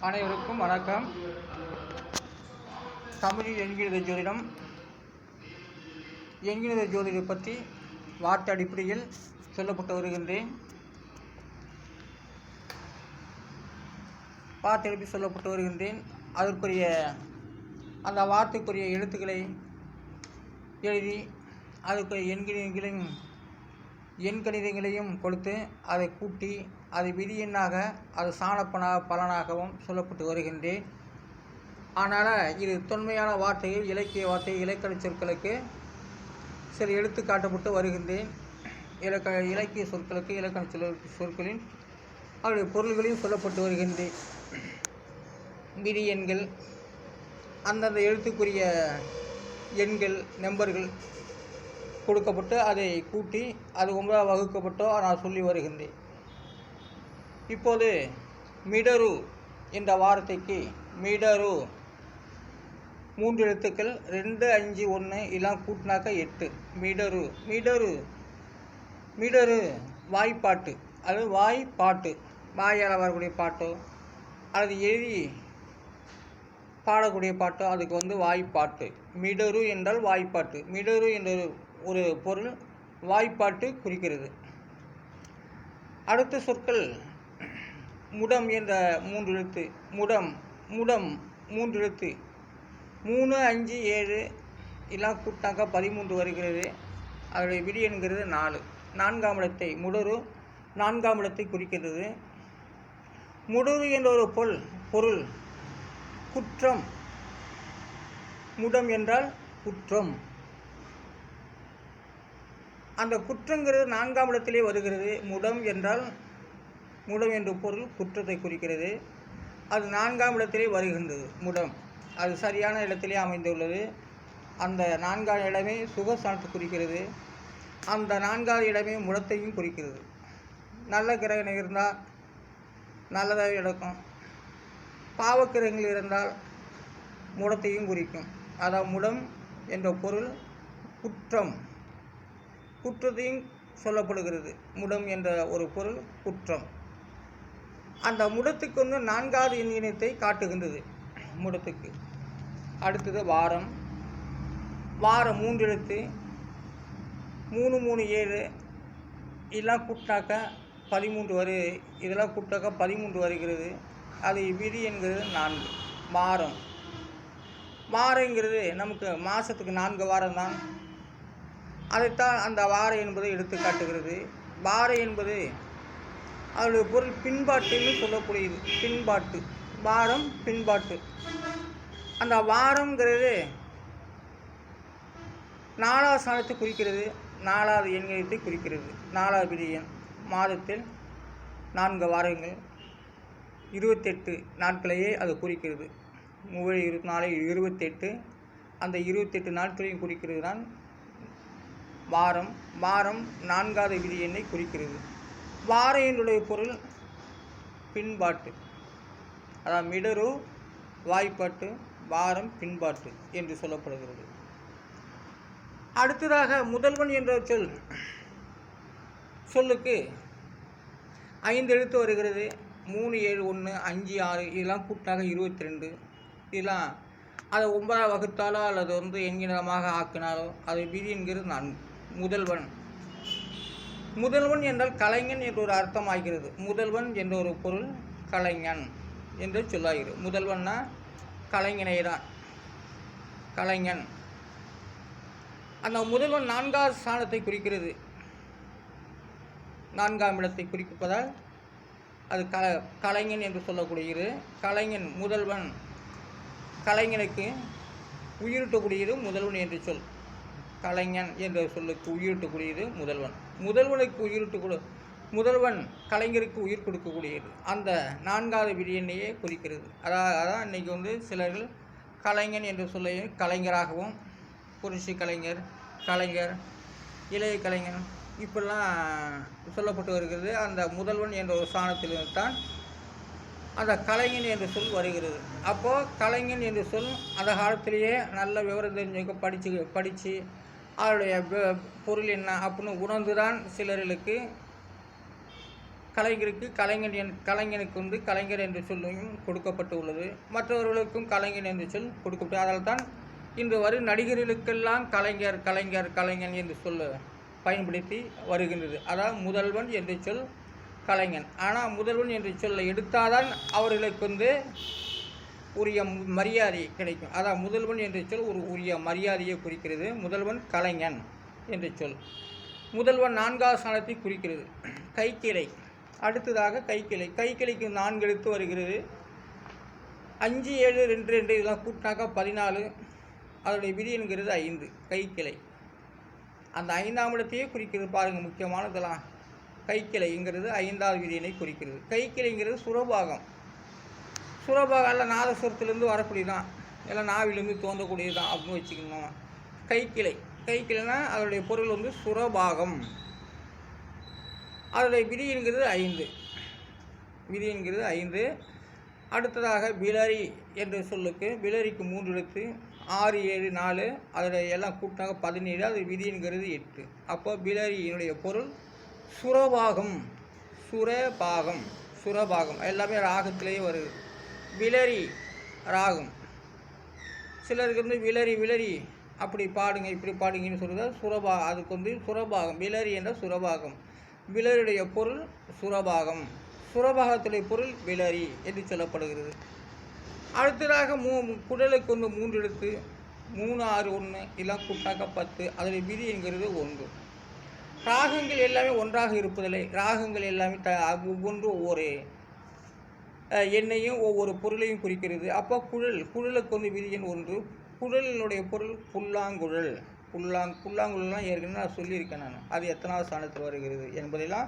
அனைவருக்கும் வணக்கம். தமிழில் எண்கணித ஜோதிடம். எண்கணித ஜோதிடம் பற்றி வார்த்தை அடிப்படையில் சொல்லப்பட்டு வருகின்றேன். அதற்குரிய அந்த வார்த்தைக்குரிய எழுத்துக்களை எழுதி அதுக்குரிய எண்கணிதங்களையும் கொடுத்து அதை கூட்டி அதை விதி எண்ணாக அது பலனாகவும் சொல்லப்பட்டு வருகின்றேன். ஆனால் இது தொன்மையான வார்த்தைகள், இலக்கிய வார்த்தைகள், இலக்கண சொற்களுக்கு சில எடுத்து காட்டப்பட்டு வருகின்றேன். இலக்கிய சொற்களுக்கு, இலக்கண சொற்களின் அவருடைய பொருள்களையும் சொல்லப்பட்டு வருகின்றேன். விதி எண்கள், அந்தந்த எழுத்துக்குரிய எண்கள், நம்பர்கள் கொடுக்கப்பட்டு அதை கூட்டி அது 9 வகுக்கப்பட்டோ நான் சொல்லி வருகின்றேன். இப்போது மிடரு என்ற வார்த்தைக்கு மிடரு 3 எழுத்துக்கள் 2, 5, 1 எல்லாம் கூட்டினாக்க 8. மிடரு வாய்ப்பாட்டு, அது வாய்ப்பாட்டு, வாயால் வரக்கூடிய பாட்டோ அல்லது எழுதி பாடக்கூடிய பாட்டோ அதுக்கு வாய்ப்பாட்டு. மிடரு என்றால் வாய்ப்பாட்டு. மிடரு என்ற ஒரு பொருள் வாய்ப்பாட்டு குறிக்கிறது. அடுத்த சொற்கள் முடம் என்ற 3 எழுத்து. முடம் 3 எழுத்து 3, 5, 7 எல்லாம் கூட்டாக்க 13 வருகிறது. அதனுடைய விதி என்கிறது 4. 4ஆம் இடத்தை முடரு 4ஆம் இடத்தை குறிக்கிறது. முடரு என்ற ஒரு பொருள் குற்றம். முடம் என்றால் குற்றம். அந்த குற்றங்கிறது 4ஆம் இடத்திலே வருகிறது. முடம் என்ற பொருள் குற்றத்தை குறிக்கிறது. அது 4ஆம் இடத்திலே வருகின்றது. முடம் அது சரியான இடத்திலே அமைந்துள்ளது. அந்த 4ஆம் இடமே சுகஸ்தானத்தை குறிக்கிறது. அந்த 4ஆவது இடமே முடத்தையும் குறிக்கிறது. நல்ல கிரகங்கள் இருந்தால் நல்லதாக நடக்கும். பாவக்கிரகங்கள் இருந்தால் முடத்தையும் குறிக்கும். அதாவது முடம் என்ற பொருள் குற்றத்தையும் சொல்லப்படுகிறது. முடம் என்ற ஒரு பொருள் குற்றம். அந்த முடத்துக்கு 4ஆவது எண்ணினத்தை காட்டுகின்றது. முடத்துக்கு அடுத்தது வாரம். 3 எழுத்து 3, 3, 7 இதெல்லாம் கூட்டாக்க 13 இதெல்லாம் கூட்டாக்க 13 வருகிறது. அது விதி என்கிறது 4. வாரங்கிறது நமக்கு மாதத்துக்கு 4 வாரம் தான். அதைத்தான் அந்த வாரம் என்பதை எடுத்து காட்டுகிறது. வாரம் என்பது அதனுடைய பொருள் பின்பாட்டுன்னு சொல்லக்கூடியது. பின்பாட்டு வாரம், பின்பாட்டு. அந்த வாரங்கிறது 4ஆவது ஸ்தானத்தை குறிக்கிறது. 4ஆவது எண்கணிதத்தை குறிக்கிறது. 4ஆவது விதி எண். மாதத்தில் 4 வாரங்கள் 28 நாட்களையே அது குறிக்கிறது. 3, 24, 28. அந்த 28 நாட்களையும் குறிக்கிறது தான் வாரம். 4ஆவது விதி எண்ணை குறிக்கிறது. வார எண்ணுடைய பொருள் பின்பாட்டு. அதாவது மிடரு வாய்ப்பாட்டு, வாரம் பின்பாட்டு என்று சொல்லப்படுகிறது. அடுத்ததாக முதல்வன் என்ற சொல்லுக்கு 5 எழுத்து வருகிறது. 3, 7, 1, 5, 6 இதெல்லாம் கூட்டாக 22. இதெல்லாம் அதை 9 வகுத்தாலோ அல்லது எண்கணிதமாக ஆக்கினாலோ அது விதி என்கிறது 4. முதல்வன் என்றால் கலைஞன் என்ற ஒரு அர்த்தம் ஆகிறது. முதல்வன் என்ற ஒரு பொருள் கலைஞன் என்று சொல்லாகிறது. முதல்வன்னா கலைஞனை தான், கலைஞன். அந்த முதல்வன் 4ஆவது ஸ்தானத்தை குறிக்கிறது. 4ஆம் இடத்தை குறிப்பதால் அது கலைஞன் என்று சொல்லக்கூடியது. கலைஞன் முதல்வன், கலைஞனுக்கு உயிரிட்டக்கூடியது முதல்வன் என்று சொல். கலைஞன் என்ற சொல்லுக்கு உயிரிட்டக்கூடியது முதல்வன். முதல்வன் கலைஞருக்கு உயிர் கொடுக்கக்கூடியது. அந்த 4ஆவது விதி எண்ணையே குறிக்கிறது. அதான் இன்றைக்கி சிலர்கள் கலைஞன் என்ற சொல்லை கலைஞராகவும், புரட்சி கலைஞர், இளைய கலைஞர் இப்படிலாம் சொல்லப்பட்டு வருகிறது. அந்த முதல்வன் என்ற ஒரு ஸ்தானத்தில் தான் அந்த கலைஞன் என்ற சொல் வருகிறது. அப்போது கலைஞன் என்ற சொல் அந்த காலத்திலேயே நல்ல விவரம் தெரிஞ்சவங்க படித்து அதனுடைய பொருள் என்ன அப்படின்னு உணர்ந்து தான் சிலர்களுக்கு கலைஞருக்கு கலைஞனுக்கு கலைஞர் என்ற சொல்லும் கொடுக்கப்பட்டு உள்ளது. மற்றவர்களுக்கும் கலைஞன் என்ற சொல் கொடுக்கப்பட்டு, அதனால் தான் இன்று வரும் நடிகர்களுக்கெல்லாம் கலைஞர் கலைஞர் கலைஞன் என்று சொல்ல பயன்படுத்தி வருகின்றது. அதாவது முதல்வன் என்ற சொல் கலைஞன். ஆனால் முதல்வன் என்ற சொல்லை எடுத்தால்தான் அவர்களுக்கு உரிய மரியாதை கிடைக்கும். அதான் முதல்வன் என்ற சொல் ஒரு உரிய மரியாதையை குறிக்கிறது. முதல்வன் கலைஞன் என்ற சொல். முதல்வன் 4வது ஸ்தானத்தை குறிக்கிறது. கைக்கிளை. அடுத்ததாக கைக்கிளை. கைக்கிளைக்கு 4 எழுத்து வருகிறது. 5, 7, 2, 2 இதெல்லாம் கூட்டினாக்கா 14. அதனுடைய விதி என்கிறது 5. கைக்கிளை அந்த 5ஆம் இடத்தையே குறிக்கிறது. பாருங்கள், முக்கியமானதெல்லாம் கைக்கிளைங்கிறது 5வது விதியினை குறிக்கிறது. கைக்கிளைங்கிறது சுரபாகம். சுரபாகம் எல்லாம் நாதஸ்வரத்திலிருந்து வரக்கூடியதான், எல்லாம் நாவிலிருந்து தோன்றக்கூடியது தான் அப்படின்னு வச்சுக்கணும். கைக்கிளை. கைக்கிளைனா அதனுடைய பொருள் சுரபாகம். அதனுடைய விதி என்கிறது 5. விதி என்கிறது 5. அடுத்ததாக பிளரி என்ற சொல்லுக்கு பிளரிக்கு 3 எழுத்து. 6, 7, 4 அதில் எல்லாம் கூட்டினாக 17. அது விதி என்கிறது 8. அப்போ பிளரியினுடைய பொருள் சுரபாகம். சுரபாகம் சுரபாகம் எல்லாமே ராகத்திலேயே வருது. பிளரி ராகம். சிலருக்கு விளரி விளரி அப்படி பாடுங்க இப்படி பாடுங்கன்னு சொல்கிறது அதுக்கு சுரபாகம். பிளரி என்ற சுரபாகம். பிளரியுடைய பொருள் சுரபாகம். சுரபாகத்துடைய பொருள் பிளரி என்று சொல்லப்படுகிறது. அடுத்ததாக குடலுக்கு 3 எழுத்து. 3, 6, 1 இதெல்லாம் கூட்டாக்க 10. அதில் விதி என்கிறது 1. ராகங்கள் எல்லாமே ஒன்றாக இருப்பதில்லை. ராகங்கள் எல்லாமே ஒவ்வொன்று ஒவ்வொரு எண்ணையும் ஒவ்வொரு பொருளையும் குறிக்கிறது. அப்போ குழலுக்கு விதி எண் 1. குழலினுடைய பொருள் புல்லாங்குழல். புல்லாங்குழல்லாம் ஏற்கனவே நான் சொல்லியிருக்கேன். அது எத்தனாவது ஸ்தானத்தில் வருகிறது என்பதெல்லாம்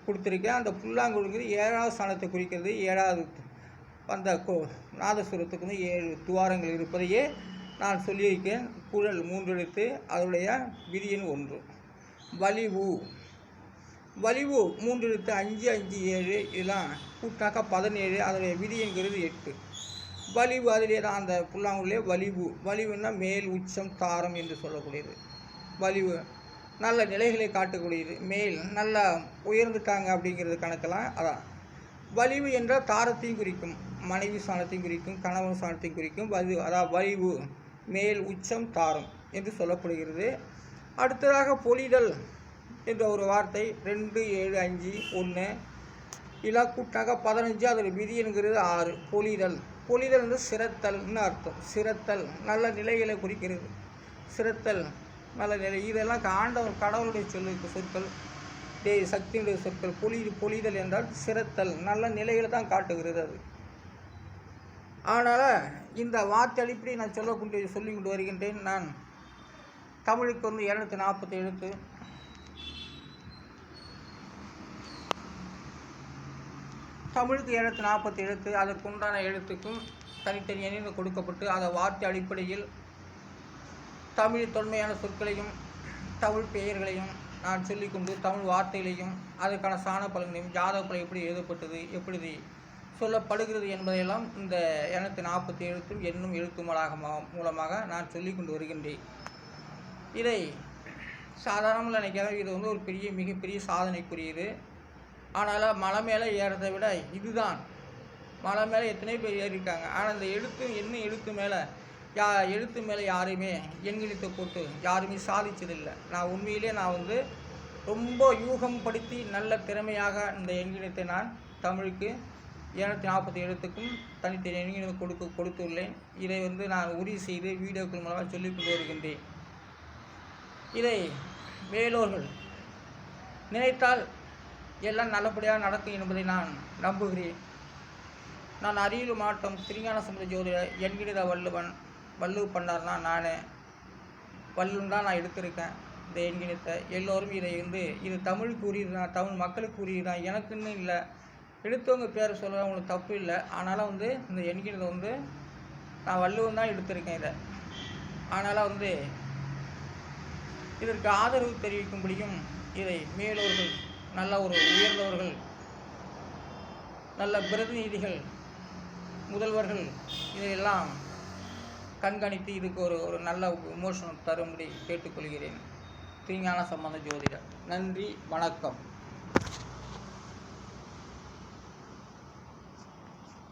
கொடுத்துருக்கேன். அந்த புல்லாங்குழலுங்கிறது 7வது ஸ்தானத்தை குறிக்கிறது. 7வது அந்த நாதசுரத்துக்கு 7 துவாரங்கள் இருப்பதையே நான் சொல்லியிருக்கேன். குழல் 3 எழுத்து. அதனுடைய விதி எண் 1. வலிவு. வலிவு 3 எழுத்து. 5, 5, 7 இதெல்லாம் கூட்டாக்கா 17. அதனுடைய விதி என்கிறது 8. வலிவு அதிலே தான் அந்த புல்லாங்குழலே வலிவு. வலிவுன்னா மேல் உச்சம் தாரம் என்று சொல்லக்கூடியது. வலிவு நல்ல நிலைகளை காட்டக்கூடியது. மேல் நல்லா உயர்ந்துட்டாங்க அப்படிங்கிறது கணக்கெல்லாம் அதான். வலிவு என்றால் தாரத்தையும் குறிக்கும், மனைவி ஸ்தானத்தையும் குறிக்கும், கணவன் ஸ்தானத்தையும் குறிக்கும். அதாவது வலிவு மேல் உச்சம் தாரம் என்று சொல்லப்படுகிறது. அடுத்ததாக பொழிதல் என்ற ஒரு வார்த்தை. 2, 7, 5, 1 இதெல்லாம் கூட்டாக 15. அதோட விதி என்கிறது 6. பொழிதல். பொழிதல் என்று சிரத்தல்னு அர்த்தம். சிரத்தல் நல்ல நிலைகளை குறிக்கிறது. சிரத்தல் நல்ல நிலை. இதெல்லாம் கடவுளுடைய சொற்கள், சக்தியுடைய சொற்கள். பொழிதல் என்றால் சிரத்தல் நல்ல நிலைகளை தான் காட்டுகிறது அது. அதனால் இந்த வார்த்தை அடிப்படை நான் சொல்லி கொண்டு வருகின்றேன். நான் தமிழுக்கு 240 எழுத்து. தமிழுக்கு 240 எழுத்து. அதற்குண்டான எழுத்துக்கும் தனித்தனி எண்ணில் கொடுக்கப்பட்டு அதை வார்த்தை அடிப்படையில் தமிழ் தொன்மையான சொற்களையும் தமிழ் பெயர்களையும் நான் சொல்லிக்கொண்டு தமிழ் வார்த்தைகளையும் அதற்கான சாண பலன்களையும் ஜாதக பலன் எப்படி எழுதப்பட்டது, எப்படி சொல்லப்படுகிறது என்பதையெல்லாம் இந்த 240 எழுத்தும் என்னும் எழுத்து மூலமாக நான் சொல்லிக்கொண்டு வருகின்றேன். இதை சாதாரணமாக நினைக்கிறேன். இது ஒரு மிகப்பெரிய சாதனைக்குரியது. ஆனால் மலை மேலே ஏறதை விட இதுதான். மலை மேலே எத்தனை பேர் ஏறியிருக்காங்க. ஆனால் இந்த எழுத்து மேலே யாரையுமே எண்கணித்து போட்டு யாருமே சாதிச்சதில்லை. நான் உண்மையிலே ரொம்ப யூகம் படுத்தி நல்ல திறமையாக இந்த எண்கணித்தை நான் தமிழுக்கு 240 எழுத்துக்கும் தனித்தனி எண்கணித்து கொடுத்துள்ளேன். இதை நான் உறுதி செய்து வீடியோக்கள் மூலமாக சொல்லிக் கொண்டு வருகின்றேன். இதை வேலோர்கள் நினைத்தால் எல்லாம் நல்லபடியாக நடக்கும் என்பதை நான் நம்புகிறேன். நான் அரியலூர் மாவட்டம் திருஞான சம்பந்த ஜோதிடர் என்கிற வள்ளுவ பண்ணார்னா நான் வள்ளுவன் தான் நான் எடுத்திருக்கேன். இந்த எண்கிணத்தை எல்லோரும் இதை இது தமிழுக்கு உரியதுதான், தமிழ் மக்களுக்கு உரியதுதான், எனக்குன்னு இல்லை. எடுத்தவங்க பேரை சொல்ல அவங்களுக்கு தப்பு இல்லை. ஆனாலும் இந்த எண்கிணத்தை நான் வள்ளுவன் தான் எடுத்திருக்கேன் இதை. அதனால் இதற்கு ஆதரவு தெரிவிக்கும்படியும் இதை மேலோர்கள் நல்ல ஒரு உயர்ந்தவர்கள், நல்ல பிரதிநிதிகள், முதல்வர்கள் இதையெல்லாம் கண்காணித்து இதுக்கு ஒரு நல்ல விமோசனம் தரும்படி கேட்டுக்கொள்கிறேன். திருஞான சம்பந்த ஜோதிடர். நன்றி, வணக்கம்.